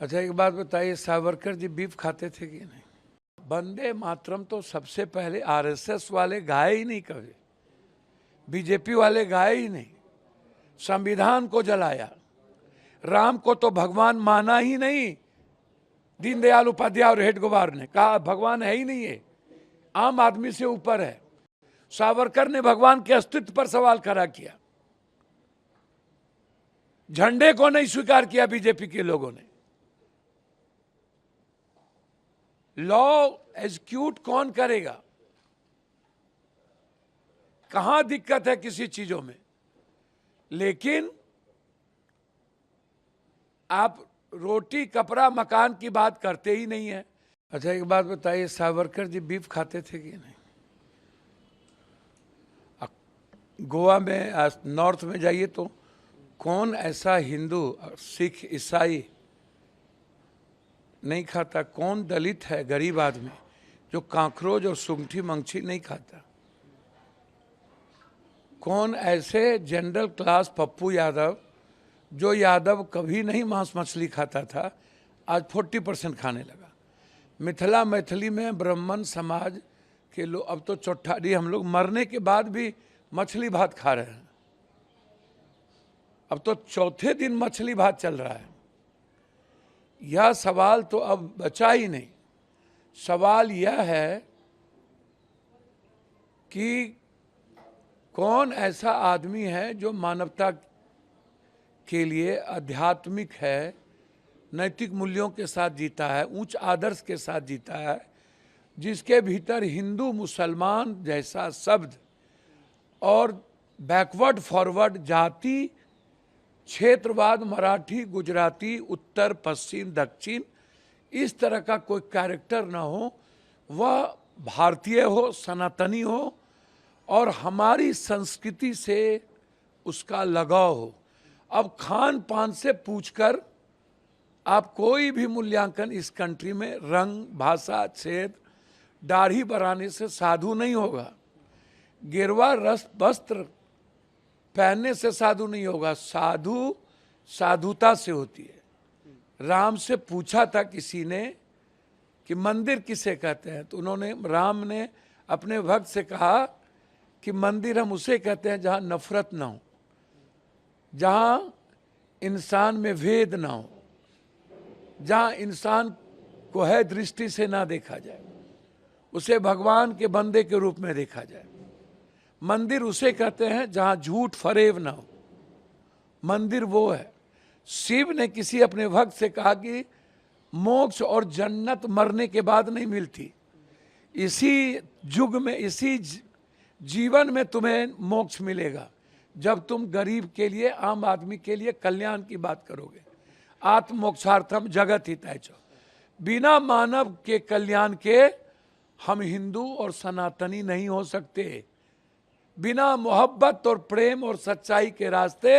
अच्छा, एक बात बताइए, सावरकर जी बीफ खाते थे कि नहीं? वंदे मातरम तो सबसे पहले आरएसएस वाले गाए ही नहीं, कभी बीजेपी वाले गाए ही नहीं। संविधान को जलाया, राम को तो भगवान माना ही नहीं। दीनदयाल उपाध्याय और हेडगेवार ने कहा भगवान है ही नहीं, है आम आदमी से ऊपर है। सावरकर ने भगवान के अस्तित्व पर सवाल खड़ा किया। झंडे को नहीं स्वीकार किया बीजेपी के लोगों ने। लॉ एग्जीक्यूट कौन करेगा? कहां दिक्कत है किसी चीजों में? लेकिन आप रोटी कपड़ा मकान की बात करते ही नहीं है। अच्छा, एक बात बताइए, सावरकर जी बीफ खाते थे कि नहीं? गोवा में नॉर्थ में जाइए तो कौन ऐसा हिंदू, सिख, ईसाई नहीं खाता? कौन दलित है, गरीब आदमी, जो कांकरोच और सुंठी मंगछी नहीं खाता? कौन ऐसे जनरल क्लास पप्पू यादव, जो यादव कभी नहीं मांस मछली खाता था, आज 40% खाने लगा? मिथिला मैथिली में ब्राह्मण समाज के लोग अब तो चौठारी, हम लोग मरने के बाद भी मछली भात खा रहे हैं। अब तो चौथे दिन मछली भात चल रहा है। यह सवाल तो अब बचा ही नहीं। सवाल यह है कि कौन ऐसा आदमी है जो मानवता के लिए आध्यात्मिक है, नैतिक मूल्यों के साथ जीता है, उच्च आदर्श के साथ जीता है, जिसके भीतर हिंदू मुसलमान जैसा शब्द और बैकवर्ड फॉरवर्ड जाति, क्षेत्रवाद, मराठी, गुजराती, उत्तर पश्चिम दक्षिण, इस तरह का कोई कैरेक्टर ना हो। वह भारतीय हो, सनातनी हो और हमारी संस्कृति से उसका लगाव हो। अब खान पान से पूछकर आप कोई भी मूल्यांकन इस कंट्री में रंग, भाषा, क्षेत्र, दाढ़ी बढ़ाने से साधु नहीं होगा। गेरुआ वस्त्र पहनने से साधु नहीं होगा। साधु साधुता से होती है। राम से पूछा था किसी ने कि मंदिर किसे कहते हैं, तो उन्होंने, राम ने अपने भक्त से कहा कि मंदिर हम उसे कहते हैं जहां नफरत ना हो, जहां इंसान में भेद ना हो, जहां इंसान को है दृष्टि से ना देखा जाए, उसे भगवान के बंदे के रूप में देखा जाए। मंदिर उसे कहते हैं जहां झूठ फरेब ना हो। मंदिर वो है। शिव ने किसी अपने भक्त से कहा कि मोक्ष और जन्नत मरने के बाद नहीं मिलती, इसी युग में, इसी जीवन में तुम्हें मोक्ष मिलेगा जब तुम गरीब के लिए, आम आदमी के लिए कल्याण की बात करोगे। आत्म मोक्षार्थम जगत हिताय च। बिना मानव के कल्याण के हम हिंदू और सनातनी नहीं हो सकते। बिना मोहब्बत और प्रेम और सच्चाई के रास्ते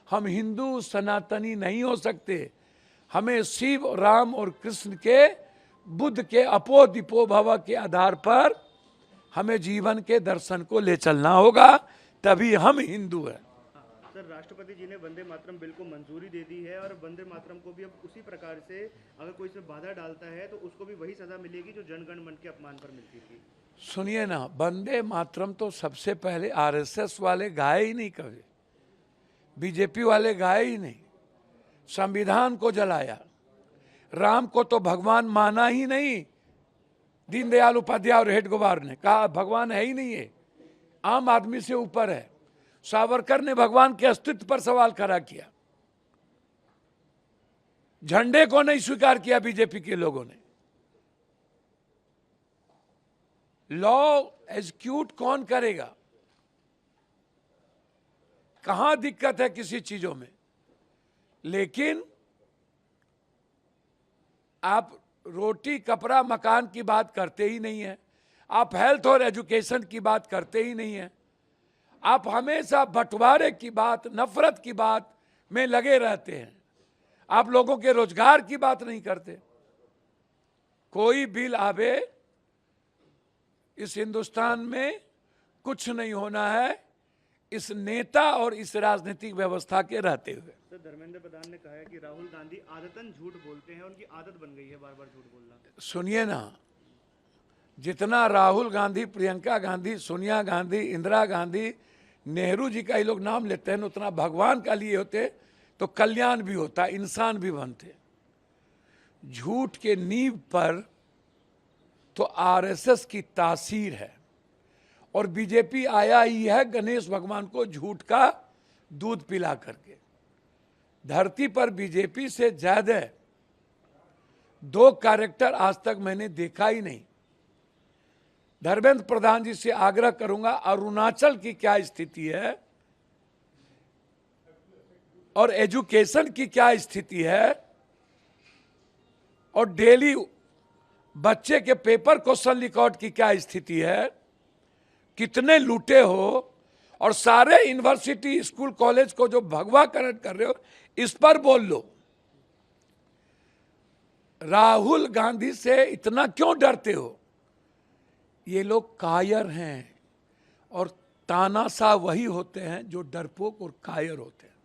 हम हिंदू सनातनी नहीं हो सकते। हमें शिव, राम और कृष्ण के, बुद्ध के अपो दिपो भव के आधार पर हमें जीवन के दर्शन को ले चलना होगा, तभी हम हिंदू हैं। सर, राष्ट्रपति जी ने वंदे मातरम बिल को मंजूरी दे दी है और वंदे मातरम को भी अब उसी प्रकार से अगर कोई इसमें बाधा डालता है तो उसको भी वही सजा मिलेगी जो जनगण मन के अपमान पर मिलती थी। सुनिए ना, वंदे मातरम तो सबसे पहले आरएसएस वाले गाए ही नहीं, कभी बीजेपी वाले गाए ही नहीं। संविधान को जलाया, राम को तो भगवान माना ही नहीं। दीनदयाल उपाध्याय और हेडगेवार ने कहा भगवान है ही नहीं, है आम आदमी से ऊपर है। सावरकर ने भगवान के अस्तित्व पर सवाल खड़ा किया। झंडे को नहीं स्वीकार किया बीजेपी के लोगों ने। लॉ एग्जीक्यूट कौन करेगा? कहां दिक्कत है किसी चीजों में? लेकिन आप रोटी कपड़ा मकान की बात करते ही नहीं है। आप हेल्थ और एजुकेशन की बात करते ही नहीं है। आप हमेशा बंटवारे की बात, नफरत की बात में लगे रहते हैं। आप लोगों के रोजगार की बात नहीं करते। कोई बिल आवे, इस हिंदुस्तान में कुछ नहीं होना है इस नेता और इस राजनीतिक व्यवस्था के रहते हुए। सांसद धर्मेंद्र प्रधान ने कहा है कि राहुल गांधी आदतन झूठ बोलते हैं, उनकी आदत बन गई है बार बार झूठ बोलना। सुनिए ना, जितना राहुल गांधी, प्रियंका गांधी, सोनिया गांधी, इंदिरा गांधी, नेहरू जी का ये लोग नाम लेते हैं, उतना भगवान का लिए होते तो कल्याण भी होता, इंसान भी बनते। झूठ के नींव पर तो आरएसएस की तासीर है, और बीजेपी आया ही है गणेश भगवान को झूठ का दूध पिला करके। धरती पर बीजेपी से ज्यादा दो कैरेक्टर आज तक मैंने देखा ही नहीं। धर्मेंद्र प्रधान जी से आग्रह करूंगा, अरुणाचल की क्या स्थिति है और एजुकेशन की क्या स्थिति है, और डेली बच्चे के पेपर क्वेश्चन रिकॉर्ड की क्या स्थिति है, कितने लूटे हो, और सारे यूनिवर्सिटी, स्कूल, कॉलेज को जो भगवाकरण कर रहे हो, इस पर बोल लो। राहुल गांधी से इतना क्यों डरते हो? ये लोग कायर हैं, और तानाशाह वही होते हैं जो डरपोक और कायर होते हैं।